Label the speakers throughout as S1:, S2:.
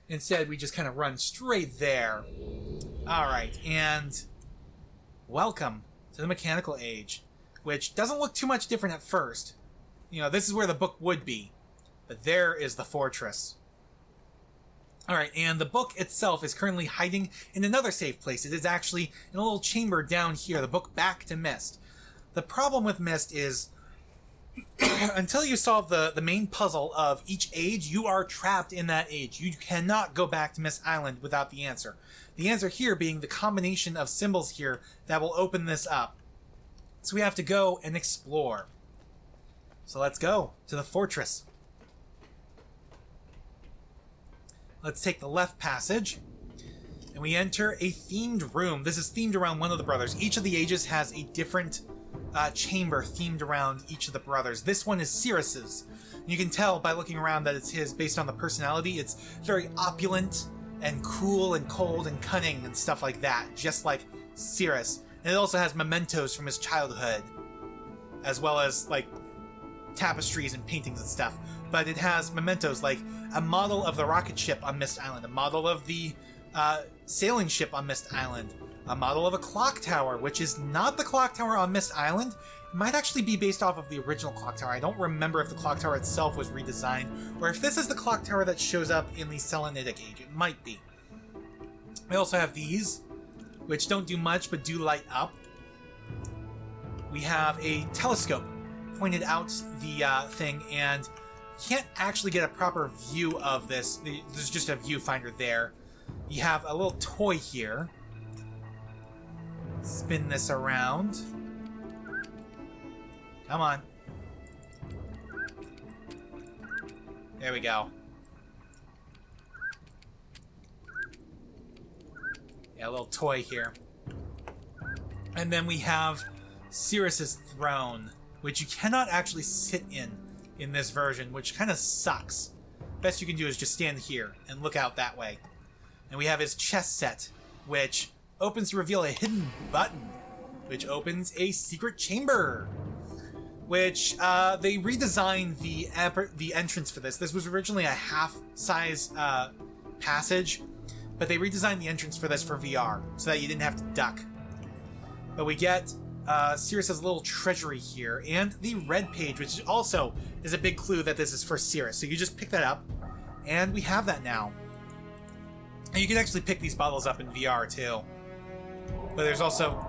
S1: Instead, we just kind of run straight there. Alright, and welcome to the Mechanical Age, which doesn't look too much different at first. You know, this is where the book would be, but there is the fortress. Alright, and the book itself is currently hiding in another safe place. It is actually in a little chamber down here, the book Back to MYST. The problem with MYST is, until you solve the main puzzle of each age, you are trapped in that age. You cannot go back to MYST Island without the answer. The answer here being the combination of symbols here that will open this up. So we have to go and explore. So let's go to the fortress. Let's take the left passage, and we enter a themed room. This is themed around one of the brothers. Each of the ages has a different chamber themed around each of the brothers. This one is Sirius's. You can tell by looking around that it's his based on the personality. It's very opulent and cool and cold and cunning and stuff like that, just like Sirius. And it also has mementos from his childhood, as well as like tapestries and paintings and stuff. But it has mementos like a model of the rocket ship on MYST Island, a model of the sailing ship on MYST Island, a model of a clock tower, which is not the clock tower on MYST Island. It might actually be based off of the original clock tower. I don't remember if the clock tower itself was redesigned, or if this is the clock tower that shows up in the Selenitic Age. It might be. We also have these, which don't do much, but do light up. We have a telescope pointed out the thing, and can't actually get a proper view of this. There's just a viewfinder there. You have a little toy here. Spin this around. Come on. There we go. Yeah, a little toy here. And then we have Sirius's throne, which you cannot actually sit in this version, which kind of sucks. Best you can do is just stand here and look out that way. And we have his chess set, which opens to reveal a hidden button, which opens a secret chamber, which they redesigned the entrance for this. This was originally a half-size passage, but they redesigned the entrance for this for VR so that you didn't have to duck. But we get Sirius's little treasury here, and the red page, which also is a big clue that this is for Sirius. So you just pick that up, and we have that now. And you can actually pick these bottles up in VR too. But there's also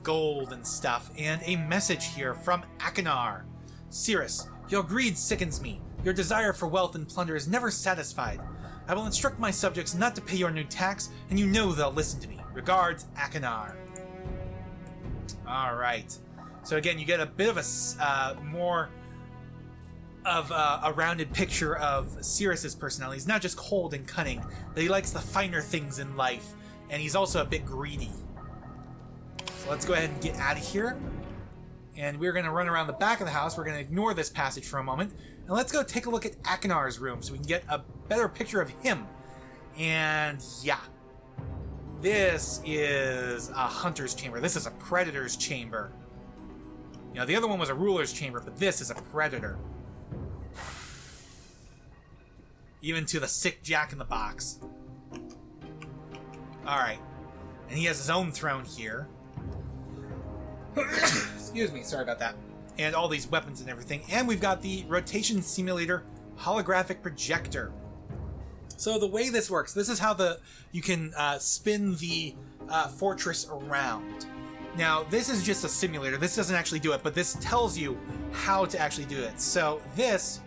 S1: gold and stuff, and a message here from Akinar. Sirius, your greed sickens me. Your desire for wealth and plunder is never satisfied. I will instruct my subjects not to pay your new tax, and you know they'll listen to me. Regards, Akinar. Alright. So again, you get a bit of a more of a rounded picture of Sirius's personality. He's not just cold and cunning, but he likes the finer things in life, and he's also a bit greedy. So let's go ahead and get out of here. And we're going to run around the back of the house. We're going to ignore this passage for a moment. And let's go take a look at Akinar's room so we can get a better picture of him. And yeah. This is a hunter's chamber. This is a predator's chamber. You know, the other one was a ruler's chamber, but this is a predator. Even to the sick Jack-in-the-Box. Alright. And he has his own throne here. Excuse me, sorry about that. And all these weapons and everything. And we've got the rotation simulator holographic projector. So the way this works, this is how you can spin the fortress around. Now, this is just a simulator. This doesn't actually do it, but this tells you how to actually do it. So this...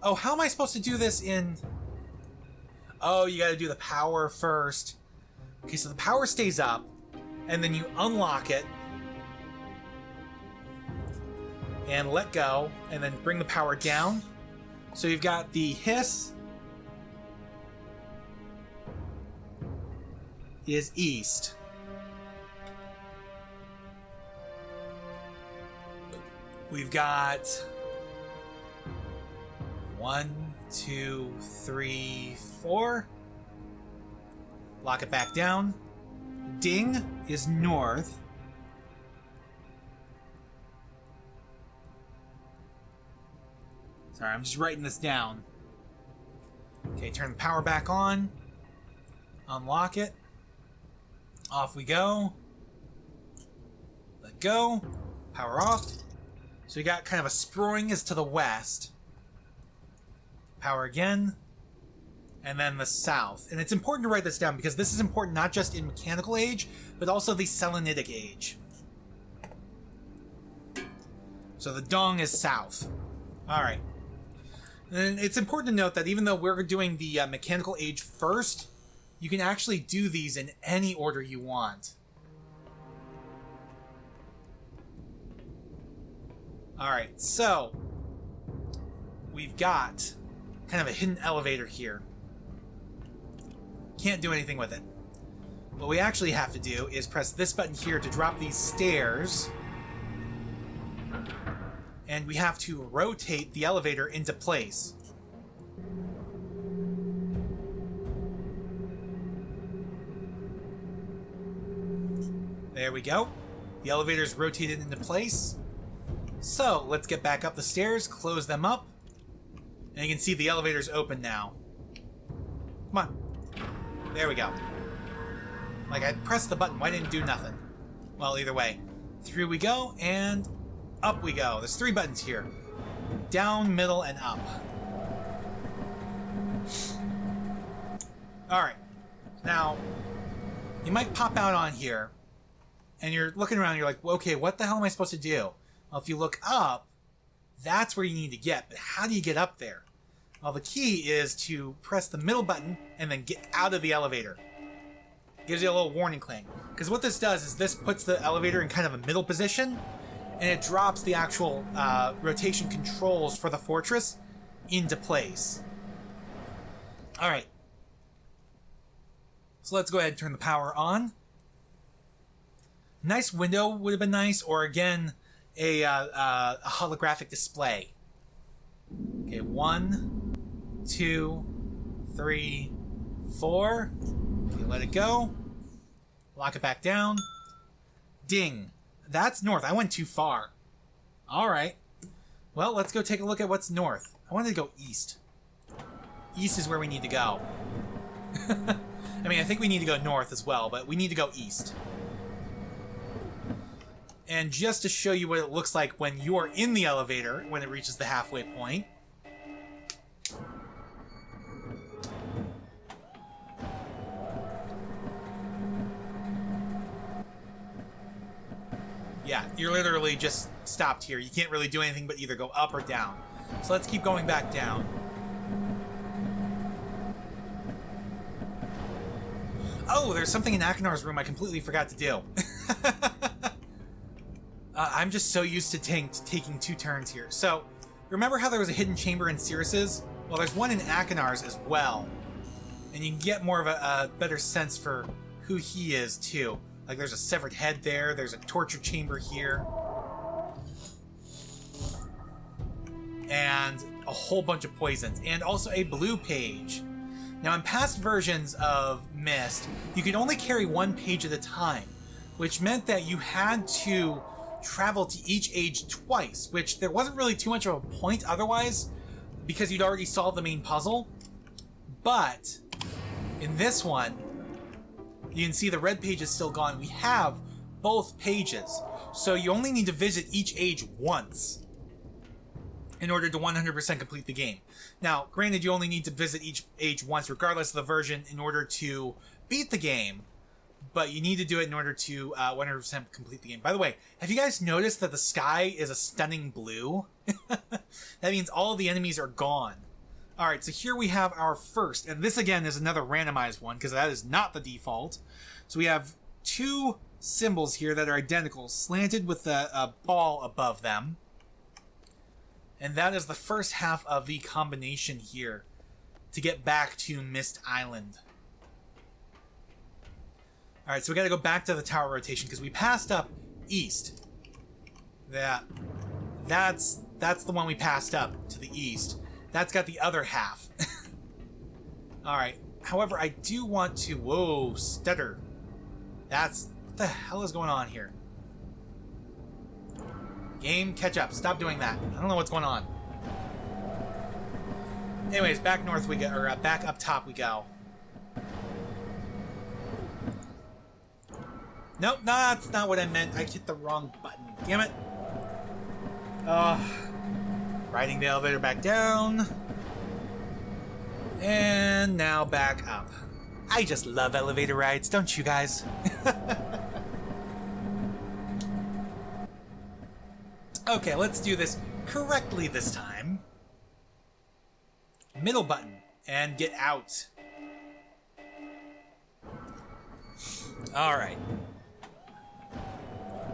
S1: Oh, how am I supposed to do this in... Oh, you gotta do the power first. Okay, so the power stays up, and then you unlock it, and let go, and then bring the power down. So you've got the hiss is east. We've got 1, 2, 3, 4. Lock it back down. Ding is north. Sorry, I'm just writing this down. Okay, turn the power back on. Unlock it. Off we go. Let go. Power off. So we got kind of a spring is to the west. Power again. And then the south. And it's important to write this down because this is important not just in mechanical age, but also the Selenitic age. So the Dong is south. Alright. And it's important to note that even though we're doing the mechanical age first, you can actually do these in any order you want. Alright, so we've got kind of a hidden elevator here. Can't do anything with it. What we actually have to do is press this button here to drop these stairs. And we have to rotate the elevator into place. There we go. The elevator's rotated into place. So, let's get back up the stairs, close them up. And you can see the elevator's open now. Come on. There we go. Like, I pressed the button, why didn't it do nothing? Well, either way. Through we go, and up we go. There's 3 buttons here. Down, middle, and up. Alright. Now, you might pop out on here, and you're looking around and you're like, well, okay, what the hell am I supposed to do? Well, if you look up, that's where you need to get. But how do you get up there? Well, the key is to press the middle button and then get out of the elevator. Gives you a little warning clang. Because what this does is this puts the elevator in kind of a middle position, and it drops the actual rotation controls for the fortress into place. Alright. So let's go ahead and turn the power on. Nice window would have been nice, or again, a holographic display. Okay, 1, 2, 3, 4. Okay, let it go. Lock it back down. Ding. That's north. I went too far. Alright. Well, let's go take a look at what's north. I wanted to go east. East is where we need to go. I mean, I think we need to go north as well, but we need to go east. And just to show you what it looks like when you are in the elevator, when it reaches the halfway point. Yeah, you're literally just stopped here. You can't really do anything but either go up or down. So let's keep going back down. Oh, there's something in Akinar's room I completely forgot to do. I'm just so used to taking 2 turns here. So, remember how there was a hidden chamber in Cirrus's? Well, there's one in Akinar's as well. And you can get more of a better sense for who he is, too. Like, there's a severed head there, there's a torture chamber here. And a whole bunch of poisons. And also a blue page. Now, in past versions of MYST, you could only carry 1 page at a time, which meant that you had to travel to each age twice, which there wasn't really too much of a point otherwise, because you'd already solved the main puzzle. But in this one, you can see the red page is still gone. We have both pages, so you only need to visit each age once in order to 100% complete the game. Now, granted, you only need to visit each age once, regardless of the version, in order to beat the game, but you need to do it in order to 100% complete the game. By the way, have you guys noticed that the sky is a stunning blue? That means all of the enemies are gone. Alright, so here we have our first, and this again is another randomized one, because that is not the default. So we have 2 symbols here that are identical, slanted with a ball above them. And that is the first half of the combination here to get back to MYST Island. Alright, so we gotta go back to the tower rotation because we passed up east. That's the one we passed up to the east. That's got the other half. Alright, however, I do want to... Whoa, stutter. What the hell is going on here? Game, catch up. Stop doing that. I don't know what's going on. Anyways, back north we go, or back up top we go. Nope, no, that's not what I meant. I hit the wrong button. Damn it. Riding the elevator back down. And now back up. I just love elevator rides, don't you guys? Okay, let's do this correctly this time. Middle button, and get out. Alright.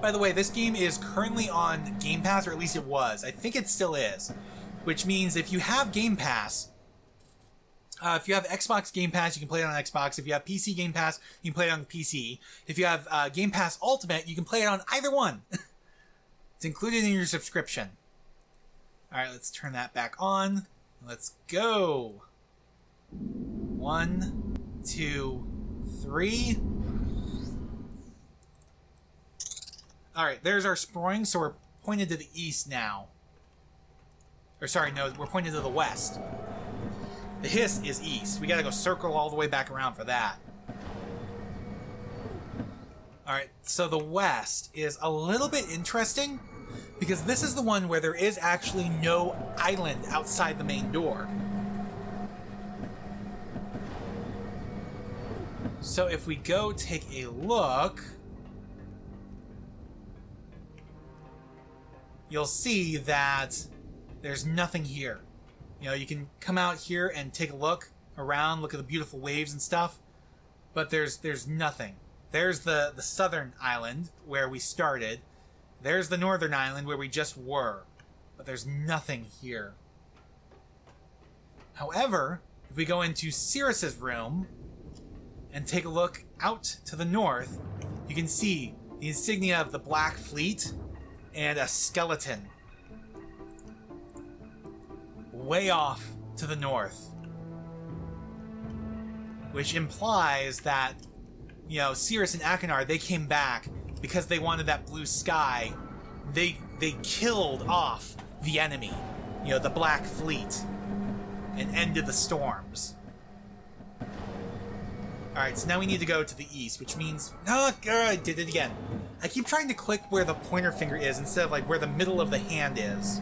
S1: By the way, this game is currently on Game Pass, or at least it was. I think it still is. Which means if you have Game Pass, if you have Xbox Game Pass, you can play it on Xbox. If you have PC Game Pass, you can play it on PC. If you have Game Pass Ultimate, you can play it on either one. It's included in your subscription. Alright, let's turn that back on. Let's go. 1, 2, 3. Alright, there's our sproing, so we're pointed to the east now. Or sorry, no, we're pointed to the west. The hiss is east. We gotta go circle all the way back around for that. Alright, so the west is a little bit interesting, because this is the one where there is actually no island outside the main door. So if we go take a look, you'll see that there's nothing here. You know, you can come out here and take a look around, look at the beautiful waves and stuff, but there's nothing. There's the southern island where we started. There's the northern island where we just were, but there's nothing here. However, if we go into Cirrus's room and take a look out to the north, you can see the insignia of the Black Fleet and a skeleton way off to the north, which implies that, you know, Cirrus and Achenar, they came back because they wanted that blue sky. They killed off the enemy, you know, the Black Fleet, and ended the storms. Alright, so now we need to go to the east, which means... Oh, God, I did it again. I keep trying to click where the pointer finger is instead of, like, where the middle of the hand is.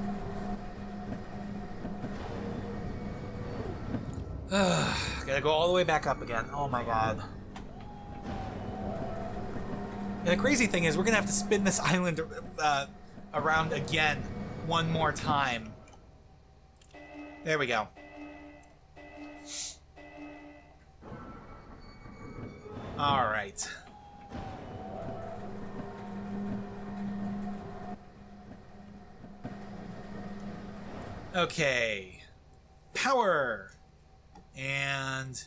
S1: Gotta go all the way back up again. Oh my god. And the crazy thing is, we're gonna have to spin this island around again one more time. There we go. Alright. Okay. Power! And...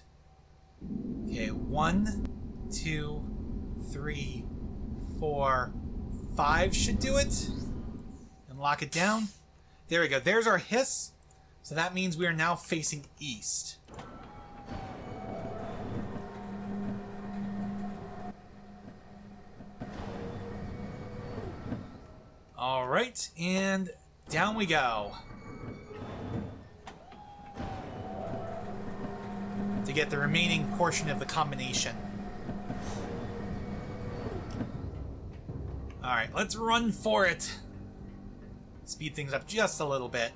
S1: Okay, 1, 2, 3, 4, 5 should do it. And lock it down. There we go. There's our hiss. So that means we are now facing east. Alright, and down we go. To get the remaining portion of the combination. Alright, let's run for it. Speed things up just a little bit.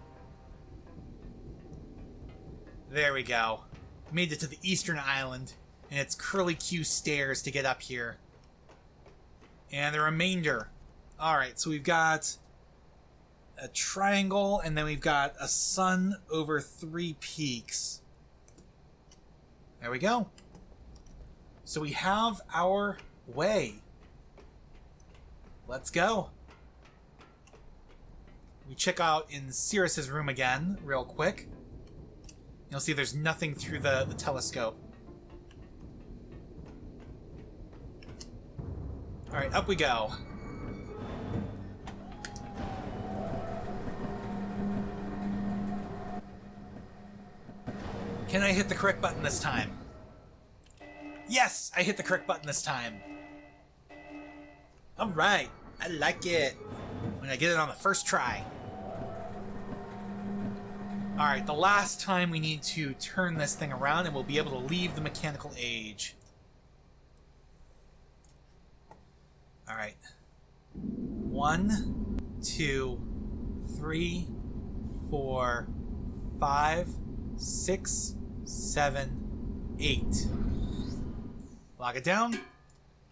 S1: There we go. Made it to the eastern island, and it's curly Q stairs to get up here. And the remainder. Alright, so we've got a triangle, and then we've got a sun over 3 peaks. There we go. So we have our way. Let's go. We check out in Cirrus's room again, real quick. You'll see there's nothing through the telescope. Alright, up we go. Can I hit the correct button this time? Yes! I hit the correct button this time. Alright, I like it. When I get it on the first try. Alright, the last time we need to turn this thing around and we'll be able to leave the mechanical age. Alright. 1, 2, 3, 4, 5, 6, 7, 8. Lock it down.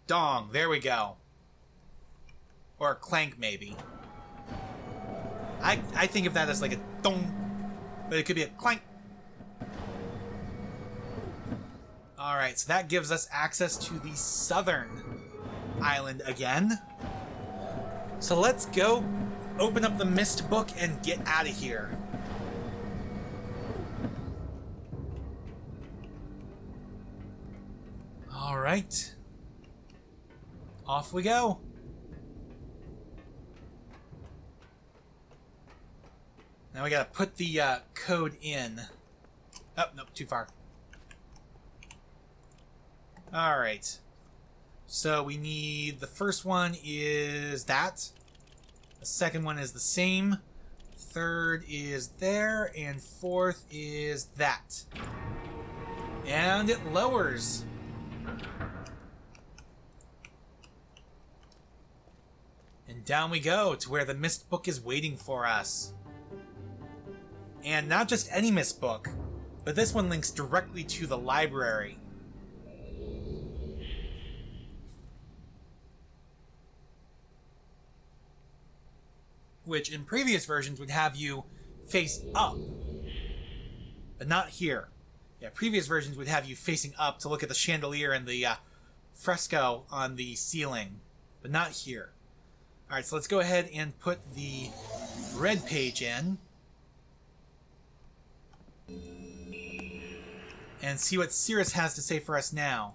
S1: Dong. There we go. Or a clank, maybe. I think of that as like a dong. But it could be a clank. Alright, so that gives us access to the southern island again. So let's go open up the MYST book and get out of here. Alright. Off we go. Now we gotta put the code in. Oh, nope, too far. Alright. So we need, the first one is that. The second one is the same. Third is there. And fourth is that. And it lowers. And down we go to where the MYST book is waiting for us. And not just any MYST book, but this one links directly to the library. Which in previous versions would have you face up, but not here. Yeah, previous versions would have you facing up to look at the chandelier and the fresco on the ceiling, but not here. Alright, so let's go ahead and put the red page in. And see what Cirrus has to say for us now.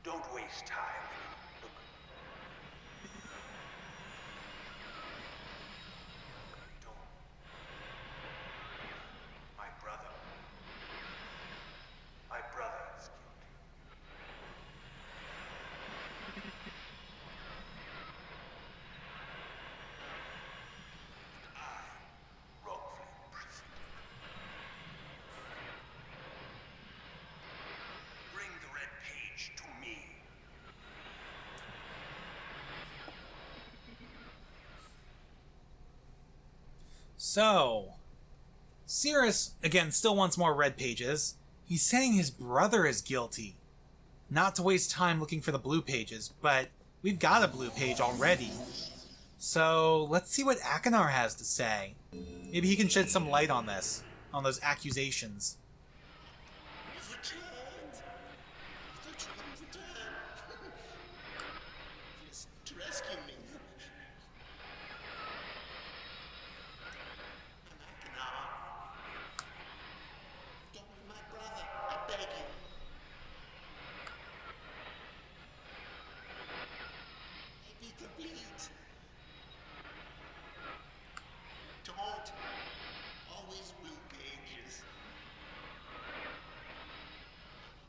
S2: Don't waste time. Look. Don't. My brother. My brother is guilty. I wrongfully imprisoned. Bring the red page to me.
S1: So, Cirrus, again, still wants more red pages. He's saying his brother is guilty. Not to waste time looking for the blue pages, but we've got a blue page already. So, let's see what Akinar has to say. Maybe he can shed some light on this, on those accusations.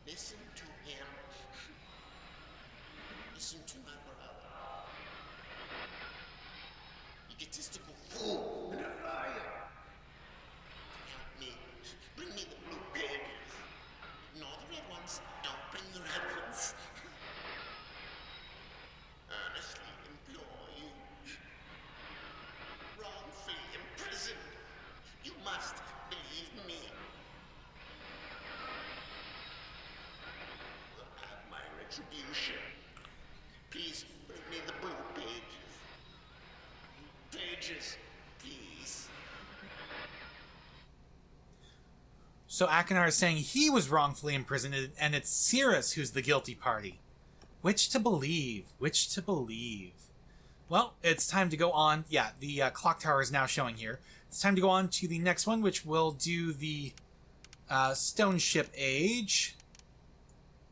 S3: Listen to him. Listen to my brother. Egotistical fool and a liar. Help me. Bring me the blue pages. Ignore the red ones. Don't bring the red ones. Earnestly implore you. Wrongfully imprisoned. You must believe me. Retribution.
S1: So Akinar is saying he was wrongfully imprisoned, and it's Cirrus who's the guilty party. Which to believe? Which to believe? Well, it's time to go on. Yeah, the clock tower is now showing here. It's time to go on to the next one, which will do the Stone Ship Age.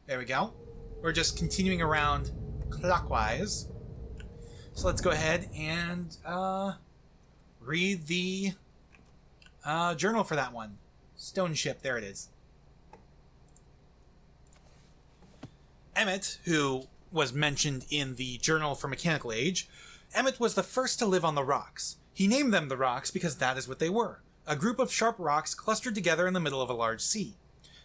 S1: There we go. We're just continuing around clockwise. So let's go ahead and read the journal for that one. Stone Ship, there it is. Emmett, who was mentioned in the Journal for Mechanical Age, Emmett was the first to live on the rocks. He named them the rocks because that is what they were, a group of sharp rocks clustered together in the middle of a large sea.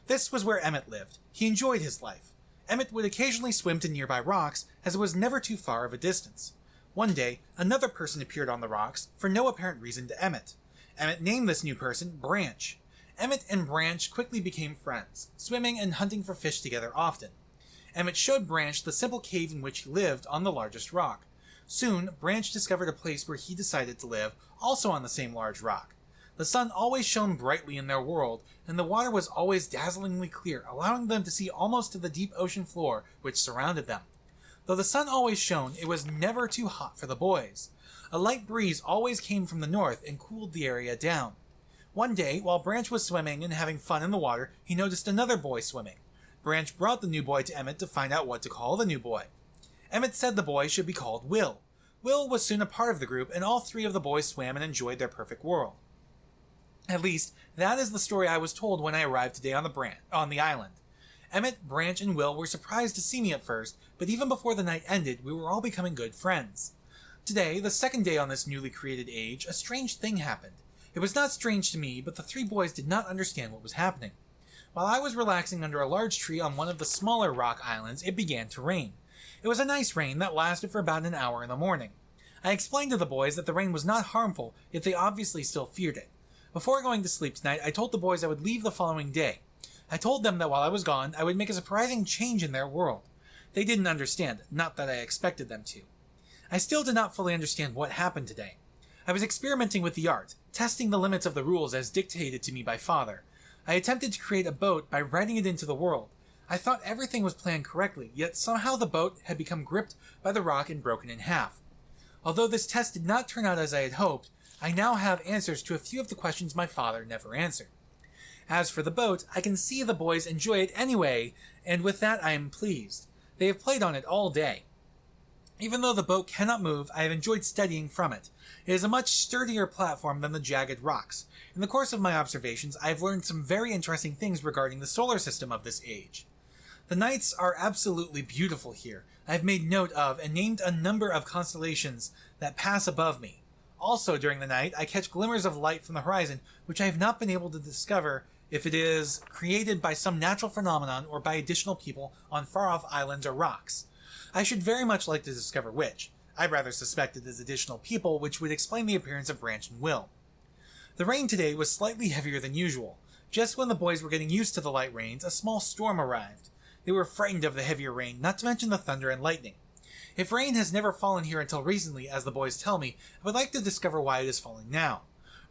S1: This was where Emmett lived. He enjoyed his life. Emmett would occasionally swim to nearby rocks, as it was never too far of a distance. One day, another person appeared on the rocks, for no apparent reason to Emmett. Emmett named this new person Branch. Emmett and Branch quickly became friends, swimming and hunting for fish together often. Emmett showed Branch the simple cave in which he lived on the largest rock. Soon, Branch discovered a place where he decided to live, also on the same large rock. The sun always shone brightly in their world, and the water was always dazzlingly clear, allowing them to see almost to the deep ocean floor which surrounded them. Though the sun always shone, it was never too hot for the boys. A light breeze always came from the north and cooled the area down. One day, while Branch was swimming and having fun in the water, he noticed another boy swimming. Branch brought the new boy to Emmett to find out what to call the new boy. Emmett said the boy should be called Will. Will was soon a part of the group, and all three of the boys swam and enjoyed their perfect world. At least, that is the story I was told when I arrived today on the island. Emmett, Branch, and Will were surprised to see me at first, but even before the night ended, we were all becoming good friends. Today, the second day on this newly created age, a strange thing happened. It was not strange to me, but the three boys did not understand what was happening. While I was relaxing under a large tree on one of the smaller rock islands, it began to rain. It was a nice rain that lasted for about an hour in the morning. I explained to the boys that the rain was not harmful, yet they obviously still feared it. Before going to sleep tonight, I told the boys I would leave the following day. I told them that while I was gone, I would make a surprising change in their world. They didn't understand, not that I expected them to. I still did not fully understand what happened today. I was experimenting with the art, testing the limits of the rules as dictated to me by Father. I attempted to create a boat by writing it into the world. I thought everything was planned correctly, yet somehow the boat had become gripped by the rock and broken in half. Although this test did not turn out as I had hoped, I now have answers to a few of the questions my father never answered. As for the boat, I can see the boys enjoy it anyway, and with that I am pleased. They have played on it all day. Even though the boat cannot move, I have enjoyed studying from it. It is a much sturdier platform than the jagged rocks. In the course of my observations, I have learned some very interesting things regarding the solar system of this age. The nights are absolutely beautiful here. I have made note of and named a number of constellations that pass above me. Also during the night, I catch glimmers of light from the horizon, which I have not been able to discover if it is created by some natural phenomenon or by additional people on far-off islands or rocks. I should very much like to discover which. I rather suspect it is additional people, which would explain the appearance of Branch and Will. The rain today was slightly heavier than usual. Just when the boys were getting used to the light rains, a small storm arrived. They were frightened of the heavier rain, not to mention the thunder and lightning. If rain has never fallen here until recently, as the boys tell me, I would like to discover why it is falling now.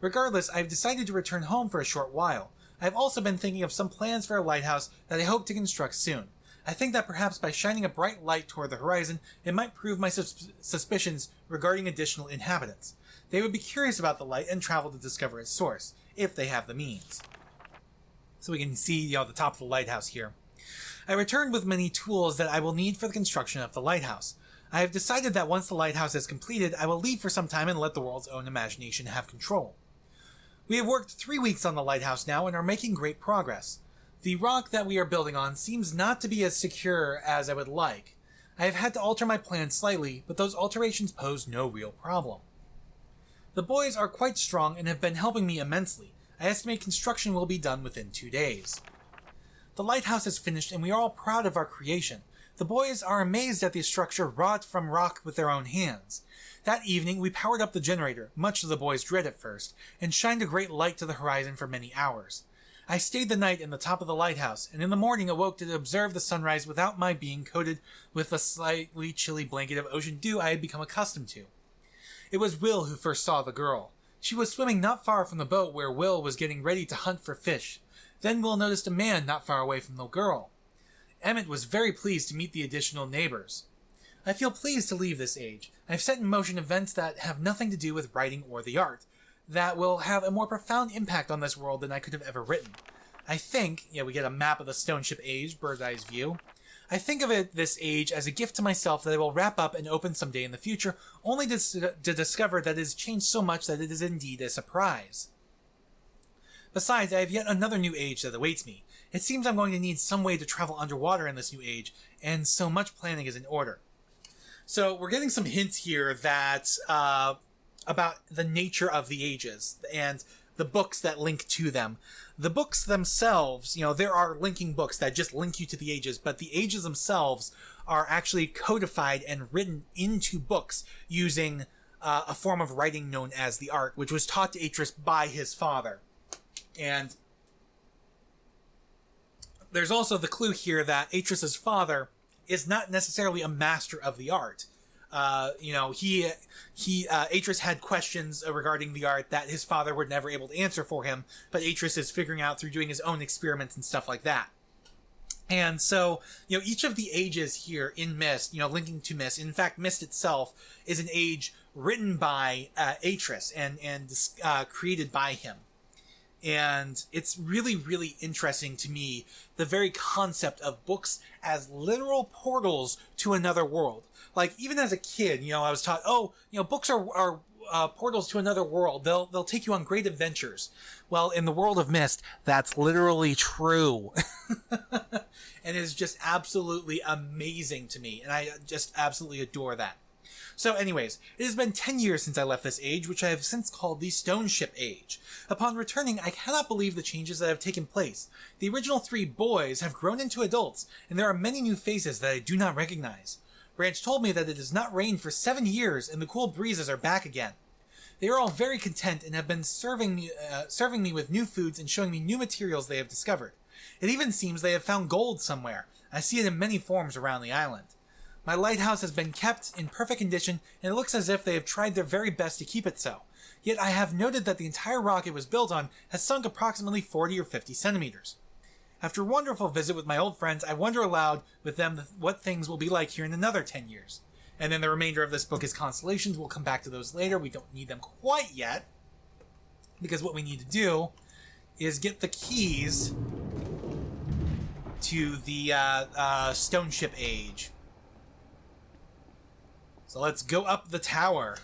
S1: Regardless, I have decided to return home for a short while. I have also been thinking of some plans for a lighthouse that I hope to construct soon. I think that perhaps by shining a bright light toward the horizon, it might prove my suspicions regarding additional inhabitants. They would be curious about the light and travel to discover its source, if they have the means. So we can see, the top of the lighthouse here. I returned with many tools that I will need for the construction of the lighthouse. I have decided that once the lighthouse is completed, I will leave for some time and let the world's own imagination have control. We have worked 3 weeks on the lighthouse now and are making great progress. The rock that we are building on seems not to be as secure as I would like. I have had to alter my plans slightly, but those alterations pose no real problem. The boys are quite strong and have been helping me immensely. I estimate construction will be done within 2 days. The lighthouse is finished and we are all proud of our creation. The boys are amazed at the structure wrought from rock with their own hands. That evening we powered up the generator, much to the boys' dread at first, and shined a great light to the horizon for many hours. I stayed the night in the top of the lighthouse, and in the morning awoke to observe the sunrise without my being coated with the slightly chilly blanket of ocean dew I had become accustomed to. It was Will who first saw the girl. She was swimming not far from the boat where Will was getting ready to hunt for fish. Then Will noticed a man not far away from the girl. Emmett was very pleased to meet the additional neighbors. I feel pleased to leave this age. I've set in motion events that have nothing to do with writing or the art, that will have a more profound impact on this world than I could have ever written. I think, we get a map of the stone ship age, bird's eye view. I think of this age as a gift to myself that I will wrap up and open someday in the future, only to discover that it has changed so much that it is indeed a surprise. Besides, I have yet another new age that awaits me. It seems I'm going to need some way to travel underwater in this new age, and so much planning is in order. So we're getting some hints here that about the nature of the ages and the books that link to them. The books themselves, there are linking books that just link you to the ages, but the ages themselves are actually codified and written into books using a form of writing known as the art, which was taught to Atreus by his father. And there's also the clue here that Atreus' father is not necessarily a master of the art. Atreus had questions regarding the art that his father were never able to answer for him, but Atreus is figuring out through doing his own experiments and stuff like that. And so, each of the ages here in MYST, linking to MYST, in fact, MYST itself is an age written by Atreus and created by him. And it's really, really interesting to me, the very concept of books as literal portals to another world. Like, even as a kid, I was taught, books are portals to another world. They'll take you on great adventures. Well, in the world of MYST, that's literally true. And it's just absolutely amazing to me. And I just absolutely adore that. So anyways, it has been 10 years since I left this age, which I have since called the Stone Ship Age. Upon returning, I cannot believe the changes that have taken place. The original 3 boys have grown into adults, and there are many new faces that I do not recognize. Branch told me that it has not rained for 7 years, and the cool breezes are back again. They are all very content and have been serving me with new foods and showing me new materials they have discovered. It even seems they have found gold somewhere. I see it in many forms around the island. My lighthouse has been kept in perfect condition, and it looks as if they have tried their very best to keep it so. Yet I have noted that the entire rock it was built on has sunk approximately 40 or 50 centimeters. After a wonderful visit with my old friends, I wonder aloud with them what things will be like here in another 10 years. And then the remainder of this book is constellations. We'll come back to those later. We don't need them quite yet, because what we need to do is get the keys to the Stone Ship Age. So let's go up the tower.